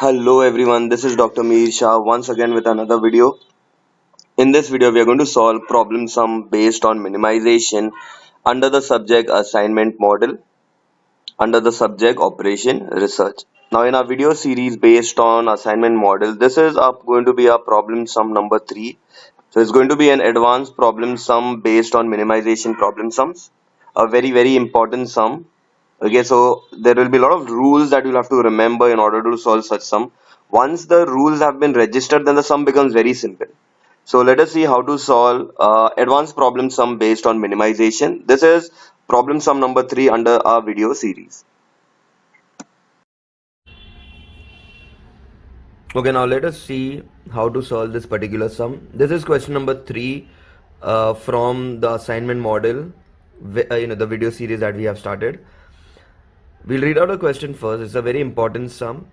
Hello everyone, this is Dr. Mihir Shah once again with another video. In this video, we are going to solve problem sum based on minimization under the subject assignment model, under the subject operation research. Now in our video series based on assignment model, this is going to be our problem sum number 3. So it's going to be an advanced problem sum based on minimization problem sums, a very important sum. Okay, so there will be a lot of rules that you'll have to remember in order to solve such sum. Once the rules have been registered, then the sum becomes very simple. So let us see how to solve advanced problem sum based on minimization. This is problem sum number 3 under our video series. Okay, now let us see how to solve this particular sum. This is question number 3 from the assignment model, the video series that we have started. We'll read out a question first. It's a very important sum.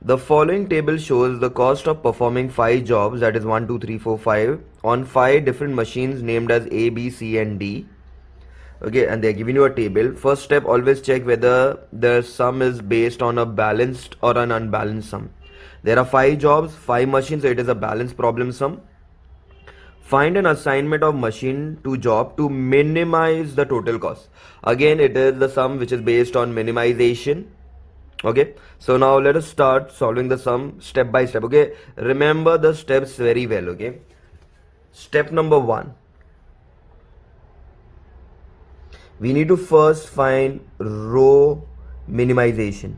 The following table shows the cost of performing 5 jobs, that is 1, 2, 3, 4, 5, on 5 different machines named as A, B, C and D. Okay, and they're giving you a table. First step, always check whether the sum is based on a balanced or an unbalanced sum. There are 5 jobs, 5 machines, so it is a balanced problem sum. Find an assignment of machine to job to minimize the total cost. Again, it is the sum which is based on minimization. Okay, so now let us start solving the sum step by step. Okay, remember the steps very well. Okay, step number 1, we need to first find row minimization.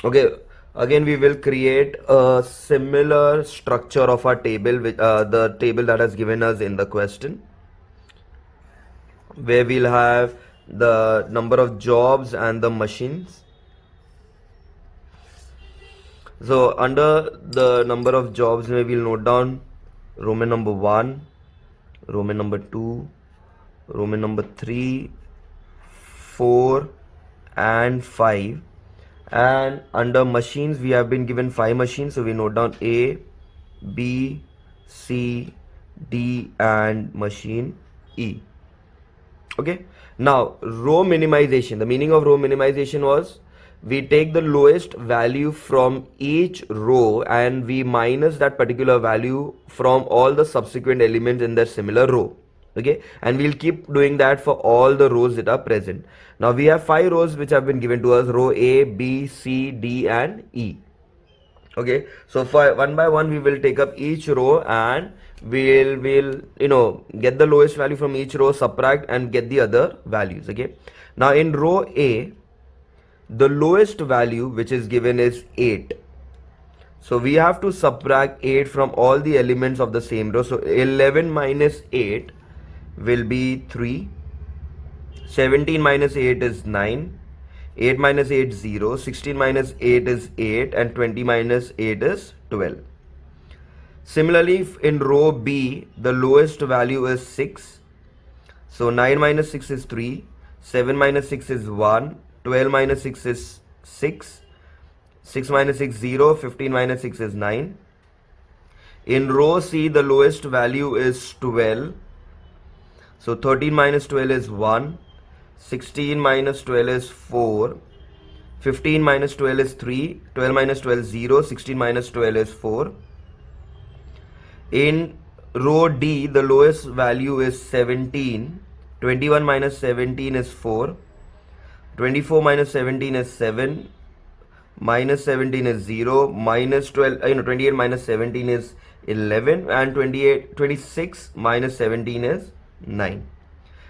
Okay, again we will create a similar structure of our table with the table that has given us in the question, where we'll have the number of jobs and the machines. So under the number of jobs, we will note down Roman number 1, Roman number 2, Roman number 3, 4 and 5. And under machines, we have been given 5 machines, so we note down A, B, C, D and machine E. Okay, now row minimization. The meaning of row minimization was we take the lowest value from each row and we minus that particular value from all the subsequent elements in that similar row. Okay, and we'll keep doing that for all the rows that are present. Now we have 5 rows which have been given to us: row A, B, C, D and E. Okay, so for one by one we will take up each row and we'll get the lowest value from each row, subtract and get the other values. Okay, now in row A, the lowest value which is given is 8. So we have to subtract 8 from all the elements of the same row. So 11 minus 8 will be 3, 17 minus 8 is 9, 8 minus 8 is 0, 16 minus 8 is 8 and 20 minus 8 is 12. Similarly, in row B, the lowest value is 6. So 9 minus 6 is 3, 7 minus 6 is 1, 12 minus 6 is 6, 6 minus 6 is 0, 15 minus 6 is 9. In row C, the lowest value is 12. So 13 minus 12 is 1, 16 minus 12 is 4, 15 minus 12 is 3, 12 minus 12 is 0, 16 minus 12 is 4. In row D, the lowest value is 17, 21 minus 17 is 4, 24 minus 17 is 7, minus 17 is 0, minus 12, 28 minus 17 is 11 and 26 minus 17 is 9.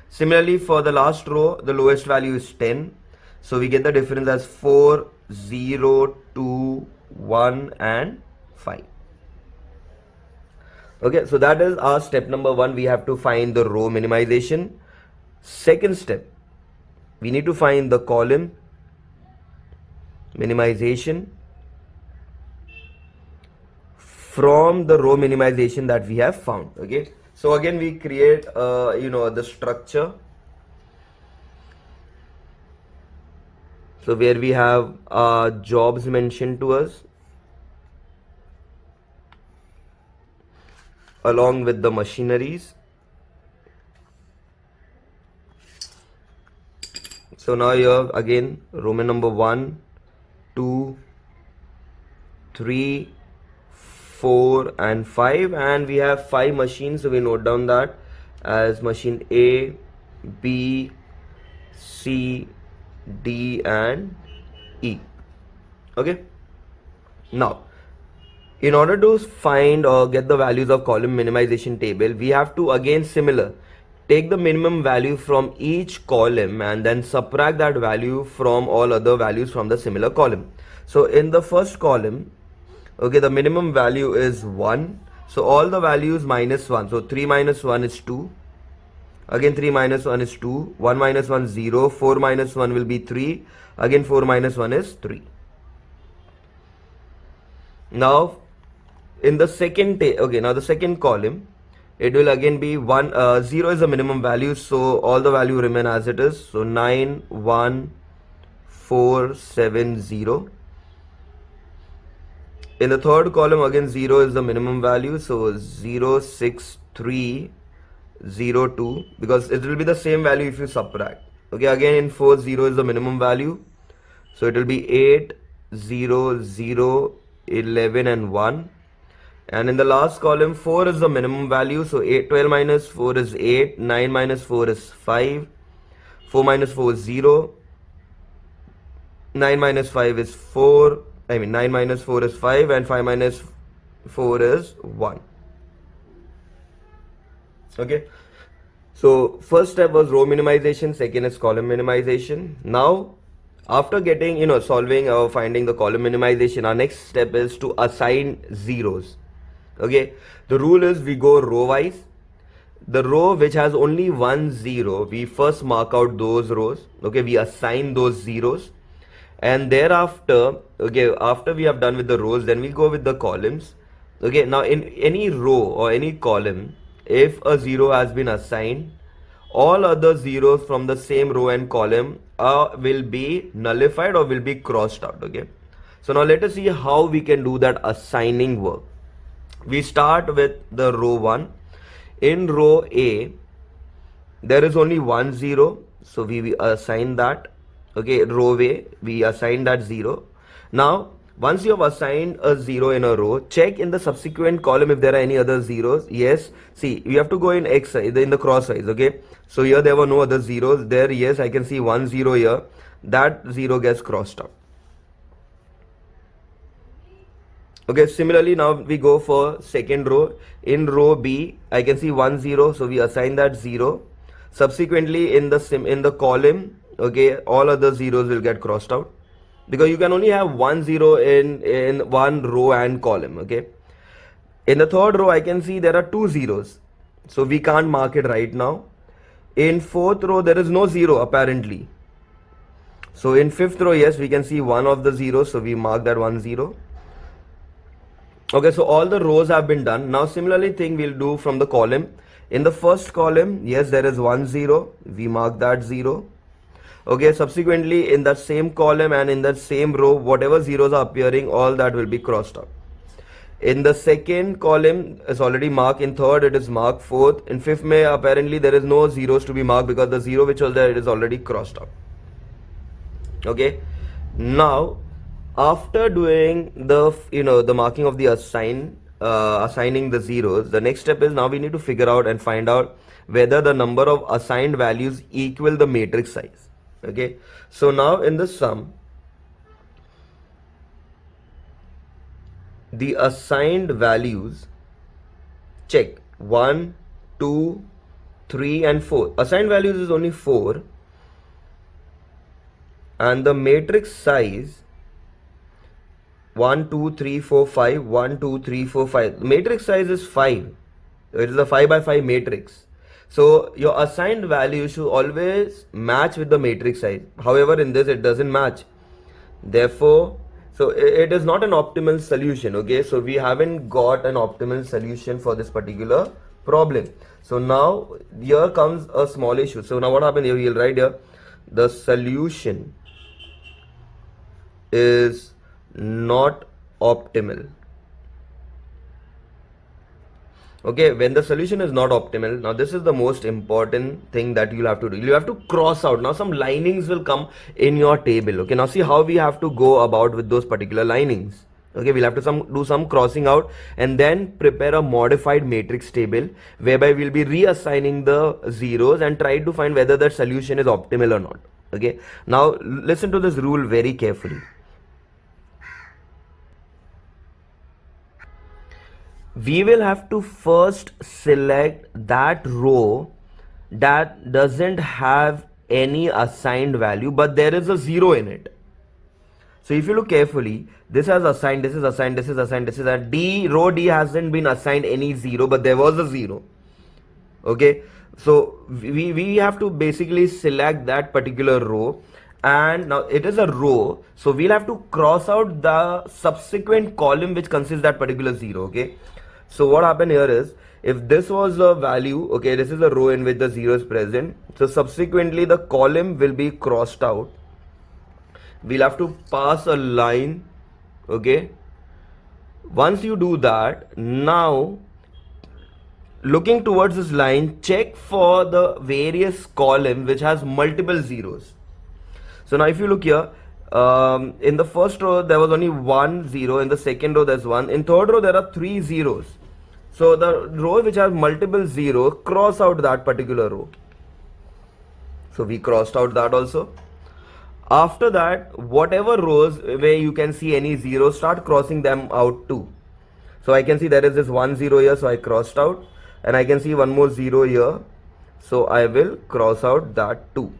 Similarly, for the last row, the lowest value is 10. So we get the difference as 4, 0, 2, 1 and 5. Okay, so that is our step number 1. We have to find the row minimization. Second step, we need to find the column minimization from the row minimization that we have found. Okay, so again we create the structure. So where we have jobs mentioned to us along with the machineries. So now here again Roman number 1, 2, 3, 4 and 5, and we have 5 machines, so we note down that as machine A, B, C, D and E. Okay, now in order to find or get the values of column minimization table, we have to again similar take the minimum value from each column and then subtract that value from all other values from the similar column. So in the first column, okay, the minimum value is 1, so all the values minus 1, so 3 minus 1 is 2, again 3 minus 1 is 2, 1 minus 1 0, 4 minus 1 will be 3, again 4 minus 1 is 3. Now in the second now the second column, it will again be 0 is the minimum value, so all the value remain as it is, so 9 1 4 7 0. In the third column again 0 is the minimum value, so 0 6 3 0 2, because it will be the same value if you subtract. Okay, again in 4 0 is the minimum value, so it will be 8 0 0 11 and 1. And in the last column 4 is the minimum value, so 12 minus 4 is 8, 9 minus 4 is 5, 4 minus 4 is 0, 9 minus 5 is 4, 9 minus 4 is 5 and 5 minus 4 is 1. Okay, so first step was row minimization, second is column minimization. Now after getting solving or finding the column minimization, our next step is to assign zeros. Okay, the rule is we go row wise. The row which has only 1 0, we first mark out those rows. Okay, we assign those zeros, and thereafter, okay, after we have done with the rows, then we go with the columns. Okay, now in any row or any column, if a 0 has been assigned, all other zeros from the same row and column will be nullified or will be crossed out. Okay, so now let us see how we can do that assigning work. We start with the row 1. In row A, there is only 1 0, so we assign that. Okay, row A, we assign that 0. Now, once you have assigned a 0 in a row, check in the subsequent column if there are any other zeros. Yes, see, you have to go in X size, in the cross size. Okay, so here there were no other zeros. There, yes, I can see 1 0 here. That 0 gets crossed out. Okay, similarly now we go for second row. In row B, I can see 1 0, so we assign that 0. Subsequently in the column, okay, all other zeros will get crossed out, because you can only have 1 0 in one row and column. Okay, in the third row I can see there are 2 zeros, so we can't mark it right now. In fourth row there is no 0 apparently, so in fifth row, yes, we can see one of the zeros, so we mark that 1 0. Okay, so all the rows have been done. Now similarly thing we'll do from the column. In the first column, yes, there is 1 0, we mark that 0. Okay, subsequently in that same column and in that same row, whatever zeros are appearing, all that will be crossed out. In the second column is already marked, in third it is marked, fourth, in fifth may apparently there is no zeros to be marked because the 0 which was there, it is already crossed out. Okay, now after doing the the marking of the assigning the zeros, the next step is now we need to figure out and find out whether the number of assigned values equal the matrix size. Okay, so now in the sum, the assigned values, check 1 2 3 and 4. Assigned values is only 4, and the matrix size 1 2 3 4 5, 1 2 3 4 5. The matrix size is 5. It is a 5 by 5 matrix. So your assigned value should always match with the matrix size. However, in this it doesn't match. Therefore, so it is not an optimal solution. Okay, so we haven't got an optimal solution for this particular problem. So now here comes a small issue. So now what happened here? We'll write here the solution is not optimal. Okay, when the solution is not optimal, now this is the most important thing that you'll have to do. You have to cross out. Now some linings will come in your table. Okay, now see how we have to go about with those particular linings. Okay, we'll have to do some crossing out and then prepare a modified matrix table whereby we'll be reassigning the zeros and try to find whether that solution is optimal or not. Okay, now listen to this rule very carefully. We will have to first select that row that doesn't have any assigned value but there is a 0 in it. So if you look carefully, this has assigned, this is assigned, this is assigned, this is a D, row D hasn't been assigned any 0 but there was a 0. Okay, so we have to basically select that particular row, and now it is a row, so we'll have to cross out the subsequent column which consists that particular 0. Okay, so what happened here is, if this was a value, okay, this is a row in which the 0 is present, so subsequently the column will be crossed out. We'll have to pass a line. Okay, once you do that, now looking towards this line, check for the various column which has multiple zeros. So now if you look here, in the first row there was only 1 0, in the second row there's 1, in third row there are 3 zeros. So the row which has multiple zeros, cross out that particular row. So we crossed out that also. After that, whatever rows where you can see any zeros, start crossing them out too. So I can see there is this 1 0 here, so I crossed out, and I can see one more 0 here, so I will cross out that too.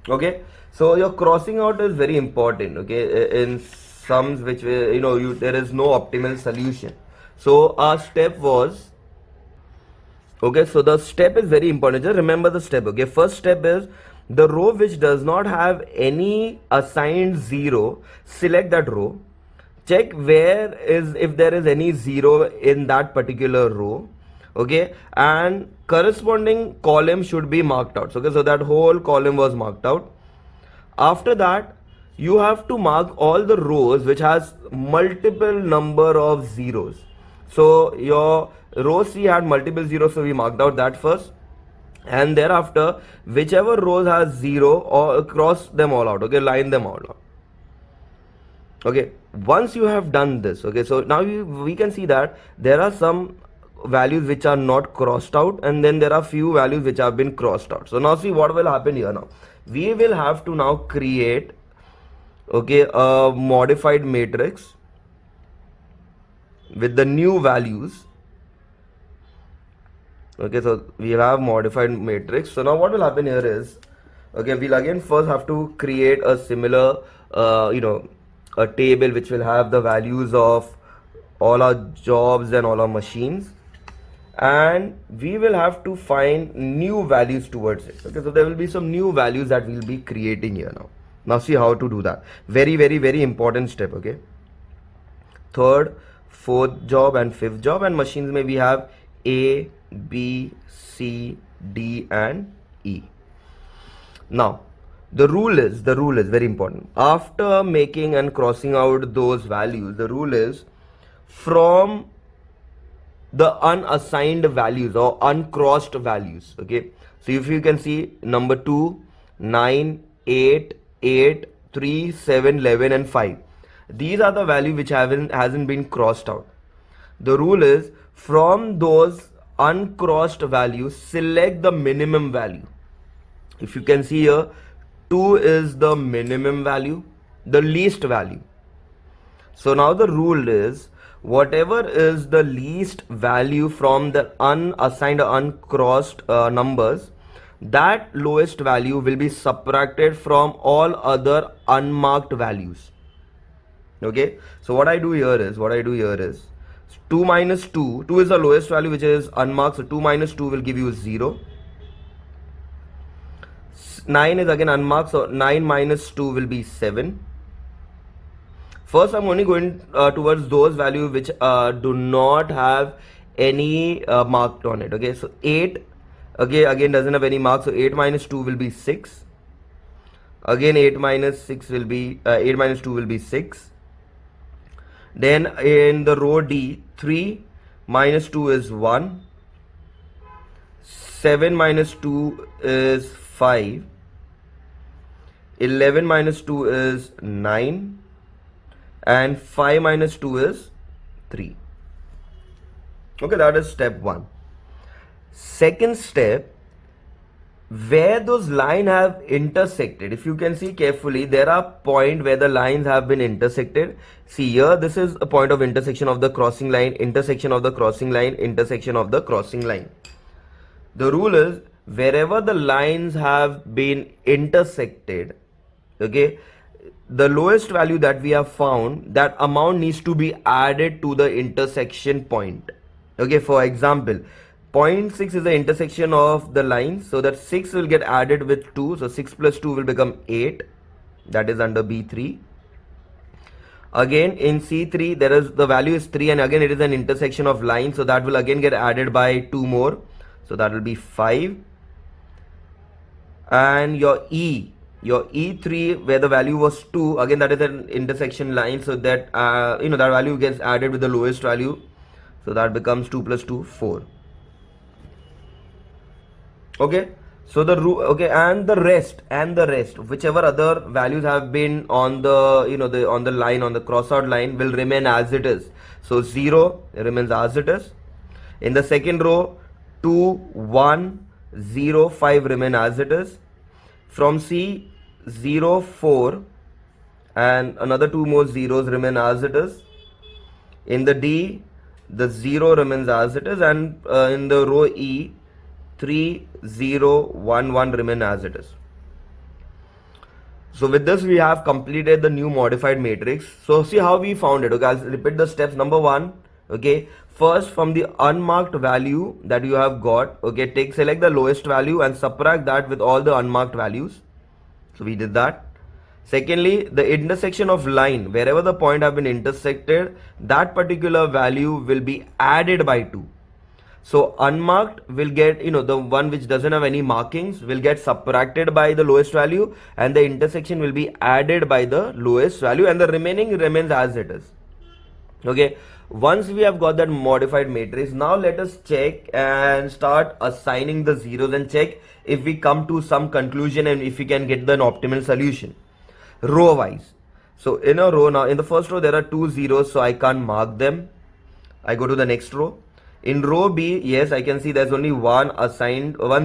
Okay, so your crossing out is very important. Okay, in sums which there is no optimal solution. So our step was, okay, so the step is very important. Just remember the step. Okay, first step is the row which does not have any assigned 0, select that row, check where is, if there is any 0 in that particular row. Okay, and corresponding column should be marked out. Okay, so that whole column was marked out. After that, you have to mark all the rows which has multiple number of zeros. So your row C had multiple zeros, so we marked out that first, and thereafter whichever rows has 0, or cross them all out. Okay, line them all out. Okay, once you have done this, okay, so now we can see that there are some values which are not crossed out, and then there are few values which have been crossed out. So now see what will happen here. Now we will have to now create, okay, a modified matrix with the new values. Okay, so we have modified matrix. So now what will happen here is, okay, we'll again first have to create a similar a table which will have the values of all our jobs and all our machines, and we will have to find new values towards it. Okay, so there will be some new values that we'll be creating here. Now see how to do that. Very, very, very important step. Okay, third, fourth job and fifth job, and machines may we have A, B, C, D and E. Now the rule is very important. After making and crossing out those values, the rule is, from the unassigned values or uncrossed values. Okay, so if you can see number 2, 9, 8, 8, 3, 7, 11 and 5, these are the value which hasn't been crossed out. The rule is, from those uncrossed values, select the minimum value. If you can see here, 2 is the minimum value, the least value. So now the rule is, whatever is the least value from the unassigned or uncrossed numbers, that lowest value will be subtracted from all other unmarked values. Okay, so what I do here is 2 minus 2, 2 is the lowest value which is unmarked, so 2 minus 2 will give you 0. 9 is again unmarked, so 9 minus 2 will be 7. First I'm only going towards those values which do not have any marked on it. Okay, so 8, okay, again doesn't have any mark, so 8 minus 2 will be 6. Again 8 minus 6 will be 8 minus 2 will be 6. Then in the row D, 3, minus 2 is 1, 7 minus 2 is 5, 11 minus 2 is 9, and 5 minus 2 is 3. Okay, that is step 1. Second step, where those lines have intersected, if you can see carefully, there are points where the lines have been intersected. See here, this is a point of intersection of the crossing line, intersection of the crossing line, intersection of the crossing line. The rule is, wherever the lines have been intersected, okay, the lowest value that we have found, that amount needs to be added to the intersection point. Okay, for example, 0.6 is the intersection of the lines, so that 6 will get added with 2, so 6 plus 2 will become 8, that is under B3. Again in C3 there is, the value is 3, and again it is an intersection of lines, so that will again get added by 2 more, so that will be 5. And your E3, where the value was 2, again that is an intersection line, so that that value gets added with the lowest value, so that becomes 2 plus 2, 4. Okay, so and the rest, whichever other values have been on the on the line, on the cross out line, will remain as it is. So 0 remains as it is. In the second row, 2, 1, 0, 5 remain as it is. From C, 0, 4, and another 2 more zeros remain as it is. In the D, the 0 remains as it is, and in the row E, 3, 0, 1, 1 remain as it is. So with this we have completed the new modified matrix. So see how we found it. Okay, I'll repeat the steps. Number 1, okay, first from the unmarked value that you have got, okay, select the lowest value and subtract that with all the unmarked values. So we did that. Secondly, the intersection of line, wherever the point have been intersected, that particular value will be added by 2. So unmarked will get, the one which doesn't have any markings will get subtracted by the lowest value, and the intersection will be added by the lowest value, and the remaining remains as it is. Okay, once we have got that modified matrix, now let us check and start assigning the zeros and check if we come to some conclusion and if we can get the optimal solution row wise. So in a row, now in the first row there are 2 zeros, so I can't mark them. I go to the next row. In row B, yes, I can see there's only one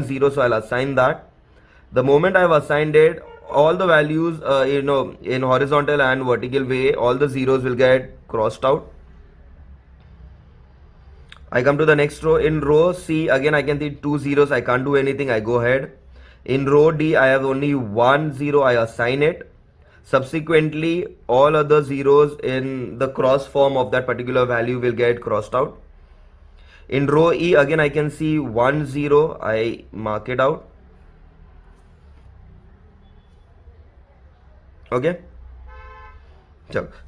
zero, so I'll assign that. The moment I've assigned it, all the values in horizontal and vertical way, all the zeros will get crossed out. I come to the next row. In row C, again I can see 2 zeros, I can't do anything, I go ahead. In row D, I have only 1 0, I assign it. Subsequently, all other zeros in the cross form of that particular value will get crossed out. In row E, again I can see 1 0, I mark it out. Okay,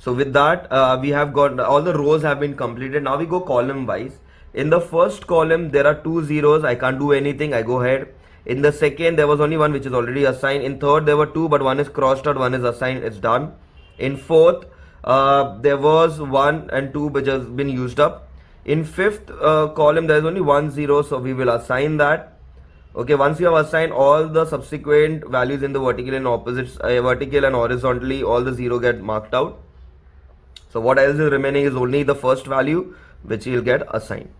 so with that we have got all the rows have been completed. Now we go column wise. In the first column there are 2 zeros, I can't do anything, I go ahead. In the second there was only one which is already assigned. In third there were 2, but one is crossed out, one is assigned, it's done. In fourth there was 1 and 2 which has been used up. In fifth column there is only 1 0, so we will assign that. Okay, once you have assigned all the subsequent values in the vertical and opposites, vertical and horizontally, all the 0 get marked out. So what else is remaining is only the first value which will get assigned.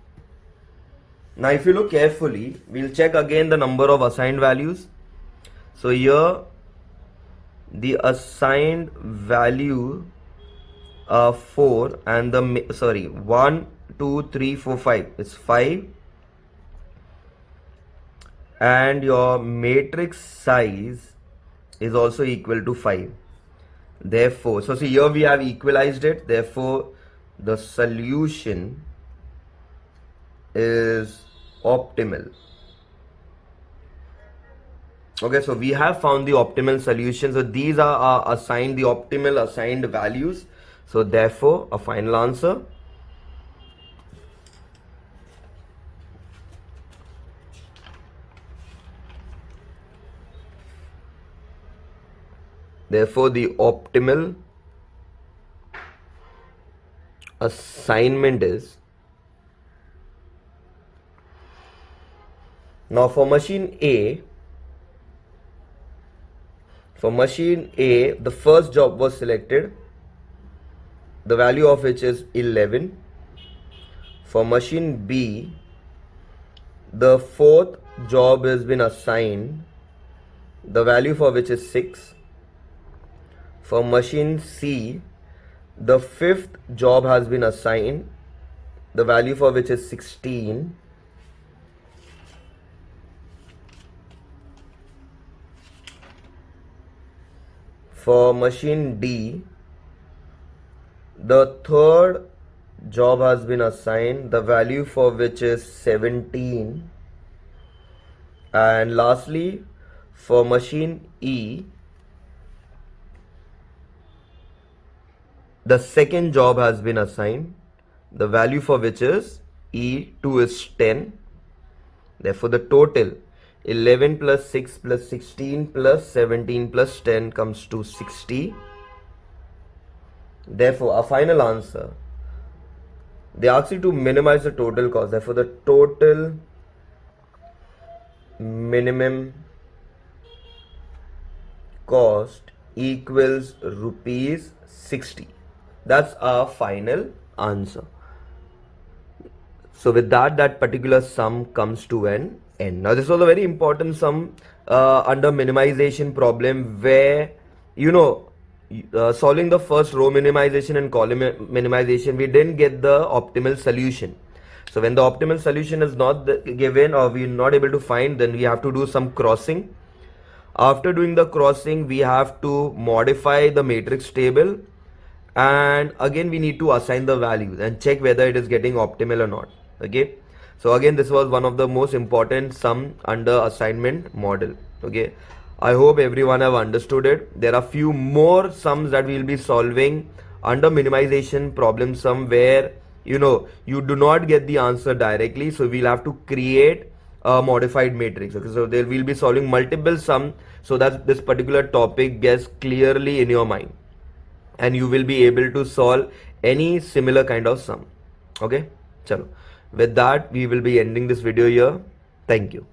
Now if you look carefully, we'll check again the number of assigned values. So here the assigned value 4 and the 1 2 3 4 5 is 5, and your matrix size is also equal to 5. Therefore, so see here we have equalized it, therefore the solution is optimal. Okay, so we have found the optimal solution. So these are assigned, the optimal assigned values. So therefore a final answer therefore the optimal assignment is Now for machine A, the first job was selected, the value of which is 11. For machine B, the fourth job has been assigned, the value for which is 6. For machine C, the fifth job has been assigned, the value for which is 16. For machine D, the third job has been assigned, the value for which is 17. And lastly, for machine E, the second job has been assigned, the value for which is E2 is 10. Therefore, the total 11 plus 6 plus 16 plus 17 plus 10 comes to 60. Therefore, our final answer, they ask you to minimize the total cost. Therefore, the total minimum cost equals rupees 60. That's our final answer. So with that particular sum comes to an end. Now this was a very important sum under minimization problem, where solving the first row minimization and column minimization, we didn't get the optimal solution. So when the optimal solution is not given, or we're not able to find, then we have to do some crossing. After doing the crossing, we have to modify the matrix table, and again we need to assign the values and check whether it is getting optimal or not. Okay, so again this was one of the most important sum under assignment model. Okay, I hope everyone have understood it. There are few more sums that we will be solving under minimization problem sum, where you do not get the answer directly, so we'll have to create a modified matrix. Okay, so there will be solving multiple sum, so that this particular topic gets clearly in your mind and you will be able to solve any similar kind of sum. Okay, chalo. With that, we will be ending this video here. Thank you.